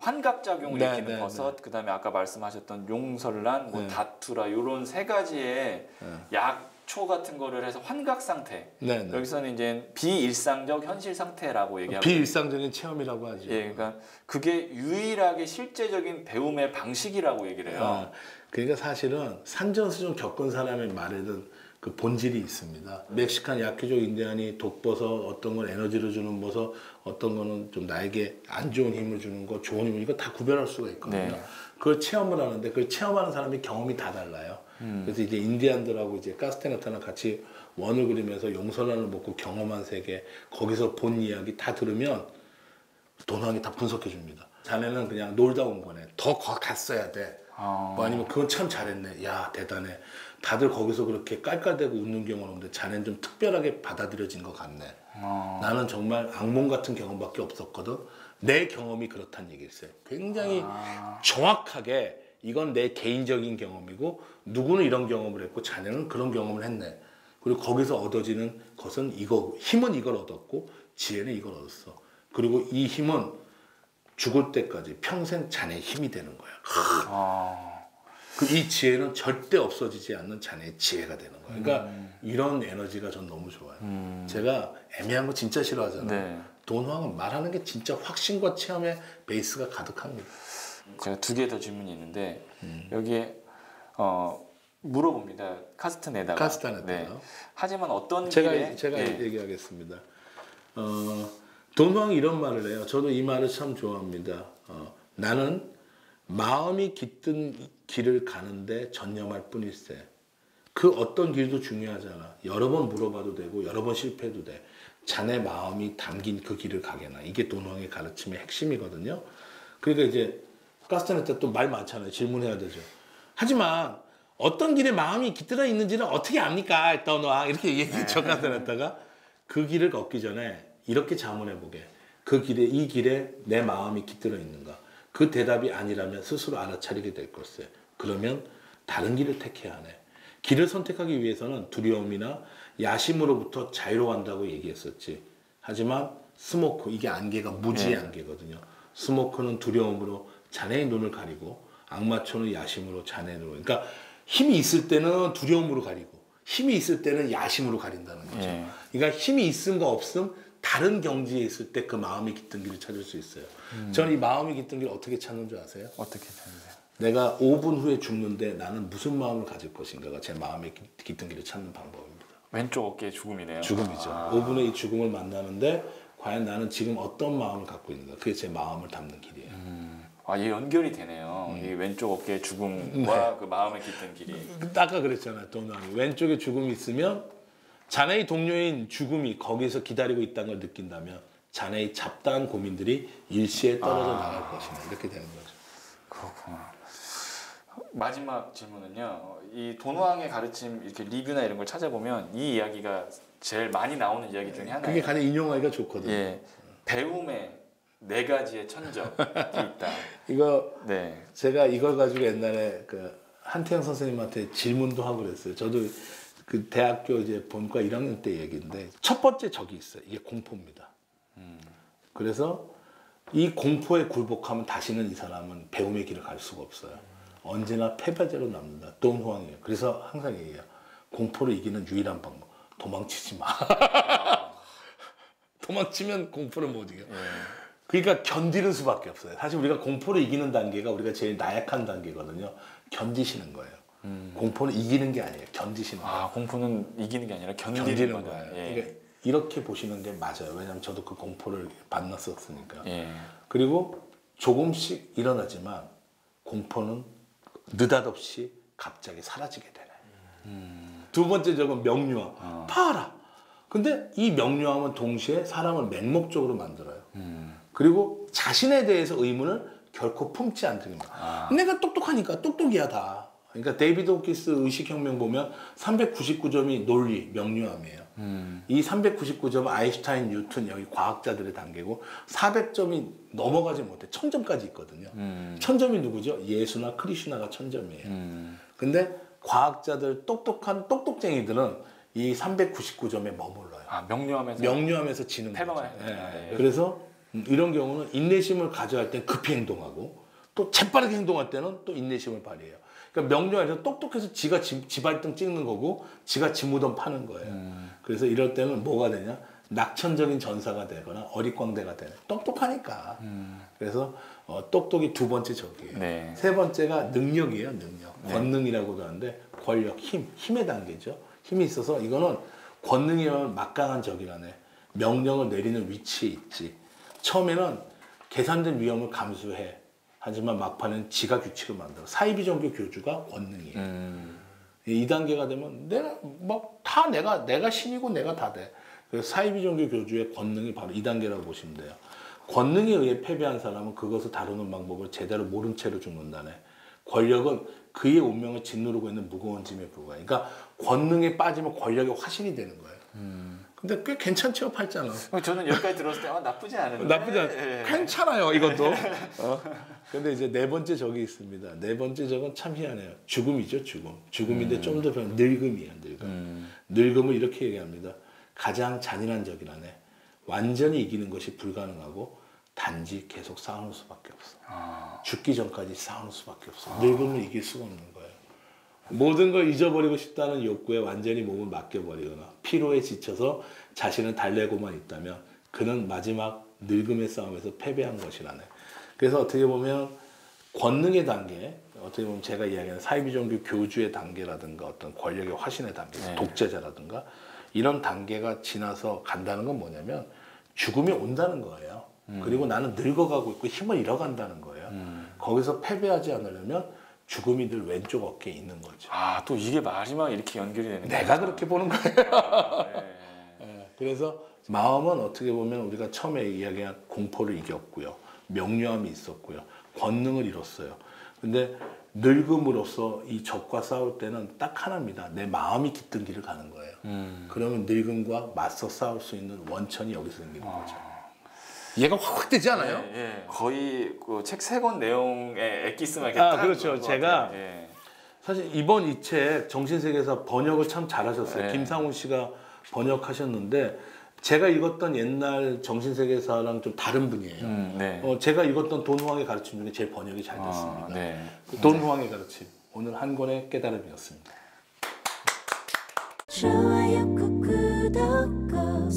환각작용을 네, 일으키는 네, 버섯, 그다음에 아까 말씀하셨던 용설란, 뭐 네. 다투라 이런 세 가지의 약초 같은 거를 해서 환각 상태. 네, 네. 여기서는 이제 비일상적 현실 상태라고 얘기하고 비일상적인 체험이라고 하죠. 예, 그러니까 그게 유일하게 실제적인 배움의 방식이라고 얘기를 해요. 그러니까 사실은 산전수전 겪은 사람의 말에는 그 본질이 있습니다. 멕시칸 야퀴족 인디안이 독버섯, 어떤 건 에너지를 주는 버섯, 어떤 거는 좀 나에게 안 좋은 힘을 주는 거, 좋은 힘을, 이거 다 구별할 수가 있거든요. 네. 그걸 체험을 하는데 그걸 체험하는 사람이 경험이 다 달라요. 그래서 이제 인디안들하고 이제 카스테네타랑 같이 원을 그리면서 용설란을 먹고 경험한 세계, 거기서 본 이야기 다 들으면 도나니 다 분석해 줍니다. 자네는 그냥 놀다 온 거네. 더 갔어야 돼. 뭐 아니면 그건 참 잘했네. 야, 대단해. 다들 거기서 그렇게 깔깔대고 웃는 경우는 없는데 자네는 좀 특별하게 받아들여진 것 같네. 나는 정말 악몽 같은 경험밖에 없었거든. 내 경험이 그렇다는 얘기였어요. 굉장히 정확하게 이건 내 개인적인 경험이고 누구는 이런 경험을 했고 자네는 그런 경험을 했네. 그리고 거기서 얻어지는 것은 이거, 힘은 이걸 얻었고 지혜는 이걸 얻었어. 그리고 이 힘은 죽을 때까지 평생 자네의 힘이 되는 거야. 이 지혜는 절대 없어지지 않는 자네의 지혜가 되는 거예요. 그러니까 이런 에너지가 전 너무 좋아요. 제가 애매한 거 진짜 싫어하잖아요. 네. 돈황은 말하는 게 진짜 확신과 체험의 베이스가 가득합니다. 제가 두 개 더 질문이 있는데 여기에 물어봅니다. 카스탄에다가. 카스탄에다가. 네. 하지만 어떤 제가 길에 얘기하겠습니다. 돈황이 이런 말을 해요. 저도 이 말을 참 좋아합니다. 나는 마음이 깃든 길을 가는데 전념할 뿐일세. 그 어떤 길도 중요하잖아. 여러 번 물어봐도 되고 여러 번 실패해도 돼. 자네 마음이 담긴 그 길을 가게나. 이게 돈황의 가르침의 핵심이거든요. 그러니까 이제 카스타네타 또 말 많잖아요. 질문해야 되죠. 하지만 어떤 길에 마음이 깃들어 있는지는 어떻게 압니까? 돈황 이렇게 얘기했죠. 카스타네타가 그 길을 걷기 전에 이렇게 자문해보게. 이 길에 내 마음이 깃들어 있는가? 그 대답이 아니라면 스스로 알아차리게 될 것이에요. 그러면 다른 길을 택해야 하네. 길을 선택하기 위해서는 두려움이나 야심으로부터 자유로워한다고 얘기했었지. 하지만 스모크, 이게 안개가 무지의 안개거든요. 스모크는 두려움으로 자네의 눈을 가리고 악마초는 야심으로 자네의 눈을. 그러니까 힘이 있을 때는 두려움으로 가리고 힘이 있을 때는 야심으로 가린다는 거죠. 그러니까 힘이 있음과 없음 다른 경지에 있을 때 그 마음이 깃든 길을 찾을 수 있어요. 저는 이 마음이 깃든 길을 어떻게 찾는 줄 아세요? 어떻게 찾는데요? 내가 5분 후에 죽는데 나는 무슨 마음을 가질 것인가가 제 마음의 깃든 길을 찾는 방법입니다. 왼쪽 어깨의 죽음이네요. 죽음이죠. 5분의 이 죽음을 만나는데 과연 나는 지금 어떤 마음을 갖고 있는가. 그게 제 마음을 담는 길이에요. 이 연결이 되네요. 이 왼쪽 어깨의 죽음과 그 마음의 깃든 길이. 아까 그랬잖아요. 돈왕이. 왼쪽에 죽음이 있으면 자네의 동료인 죽음이 거기서 기다리고 있다는 걸 느낀다면 자네의 잡다한 고민들이 일시에 떨어져 나갈 것이다. 이렇게 되는 거죠. 그렇구나. 마지막 질문은요. 이 돈왕의 가르침 이렇게 리뷰나 이런 걸 찾아보면 이 이야기가 제일 많이 나오는 이야기 중에 하나예요. 그게 가장 인용하기가 좋거든요. 예, 배움의 4가지의 천적이 있다. 이거 네. 제가 이걸 가지고 옛날에 그 한태영 선생님한테 질문도 하고 그랬어요. 저도 그 대학교 이제 본과 1학년 때 얘기인데 첫 번째 적이 있어요. 이게 공포입니다. 그래서 이 공포에 굴복하면 다시는 이 사람은 배움의 길을 갈 수가 없어요. 언제나 패배자로 남는다. 돈황이에요. 그래서 항상 얘기해요. 공포를 이기는 유일한 방법. 도망치지 마. 도망치면 공포를 못 이겨. 그러니까 견디는 수밖에 없어요. 사실 우리가 공포를 이기는 단계가 우리가 제일 나약한 단계거든요. 견디시는 거예요. 공포는 이기는 게 아니에요. 견디시는 거예요. 공포는 이기는 게 아니라 견디는 거예요. 예. 그러니까 이렇게 보시는 게 맞아요. 왜냐하면 저도 그 공포를 만났었으니까. 예. 그리고 조금씩 일어나지만 공포는 느닷없이 갑자기 사라지게 되네. 두 번째 적은 명료함. 파라. 근데 이 명료함은 동시에 사람을 맹목적으로 만들어요. 그리고 자신에 대해서 의문을 결코 품지 않습니다. 내가 똑똑하니까 똑똑이야 다. 그러니까 데이비드 호키스 의식혁명 보면 399점이 논리, 명료함이에요. 이 399점은 아인슈타인, 뉴턴 여기 과학자들의 단계고 400점이 넘어가지 못해 1000점까지 있거든요. 1000점이 누구죠? 예수나 크리슈나가 1000점이에요. 근데 과학자들 똑똑한 똑똑쟁이들은 이 399점에 머물러요. 명료함에서 명료함에서 지는 거죠. 패망을. 그래서 이런 경우는 인내심을 가져갈 때는 급히 행동하고 또 재빠르게 행동할 때는 또 인내심을 발휘해요. 그러니까 명료해서 똑똑해서 지가 지 발등 찍는 거고 지가 지 무덤 파는 거예요. 그래서 이럴 때는 뭐가 되냐? 낙천적인 전사가 되거나 어릿광대가 되네. 똑똑하니까. 그래서 똑똑이 두 번째 적이에요. 네. 세 번째가 능력이에요. 능력. 네. 권능이라고도 하는데 권력, 힘의 단계죠. 힘이 있어서 이거는 권능이면 막강한 적이라네. 명령을 내리는 위치에 있지. 처음에는 계산된 위험을 감수해. 하지만 막판은 지가 규칙을 만들어. 사이비종교 교주가 권능이에요. 이 단계가 되면 내가 신이고 내가 다 돼. 그래서 사이비종교 교주의 권능이 바로 이 단계라고 보시면 돼요. 권능에 의해 패배한 사람은 그것을 다루는 방법을 제대로 모른 채로 죽는다네. 권력은 그의 운명을 짓누르고 있는 무거운 짐에 불과해. 그러니까 권능에 빠지면 권력의 화신이 되는 거예요. 근데 꽤 괜찮죠, 팔자는. 저는 여기까지 들었을 때 나쁘지 않은데. 나쁘지 않아요. 예. 괜찮아요, 이것도. 근데 이제 네 번째 적이 있습니다. 네 번째 적은 참 희한해요. 죽음이죠, 죽음. 죽음인데 좀 더 늙음이에요, 늙음. 늙음을 이렇게 얘기합니다. 가장 잔인한 적이라네. 완전히 이기는 것이 불가능하고 단지 계속 싸우는 수밖에 없어. 죽기 전까지 싸우는 수밖에 없어. 늙음을 이길 수가 없는 거예요. 모든 걸 잊어버리고 싶다는 욕구에 완전히 몸을 맡겨버리거나 피로에 지쳐서 자신을 달래고만 있다면 그는 마지막 늙음의 싸움에서 패배한 것이라네. 그래서 어떻게 보면 권능의 단계, 어떻게 보면 제가 이야기하는 사이비종교 교주의 단계라든가 어떤 권력의 화신의 단계, 네. 독재자라든가 이런 단계가 지나서 간다는 건 뭐냐면 죽음이 온다는 거예요. 그리고 나는 늙어가고 있고 힘을 잃어간다는 거예요. 거기서 패배하지 않으려면 죽음이 늘 왼쪽 어깨에 있는 거죠. 또 이게 마지막 이렇게 연결이 되는 거예요. 내가 그렇게 보는 거예요. 네. 그래서 마음은 어떻게 보면 우리가 처음에 이야기한 공포를 이겼고요. 명료함이 있었고요. 권능을 이뤘어요. 근데 늙음으로써 이 적과 싸울 때는 딱 하나입니다. 내 마음이 깃든 길을 가는 거예요. 그러면 늙음과 맞서 싸울 수 있는 원천이 여기서 생기는 거죠. 이해가 확 되지 않아요? 예. 거의 그 책 세 권 내용의 엑기스만 이렇게 딱 그렇죠. 넣은 것 제가 같아요. 예. 사실 이번 이 책 정신세계에서 번역을 참 잘하셨어요. 네. 김상훈 씨가 번역하셨는데 제가 읽었던 옛날 정신세계사랑 좀 다른 분이에요. 네. 제가 읽었던 돈후왕의 가르침 중에 제일 번역이 잘 됐습니다. 네. 돈후왕의 가르침 오늘 한 권의 깨달음이었습니다. 좋아요 꾹 구독 꾹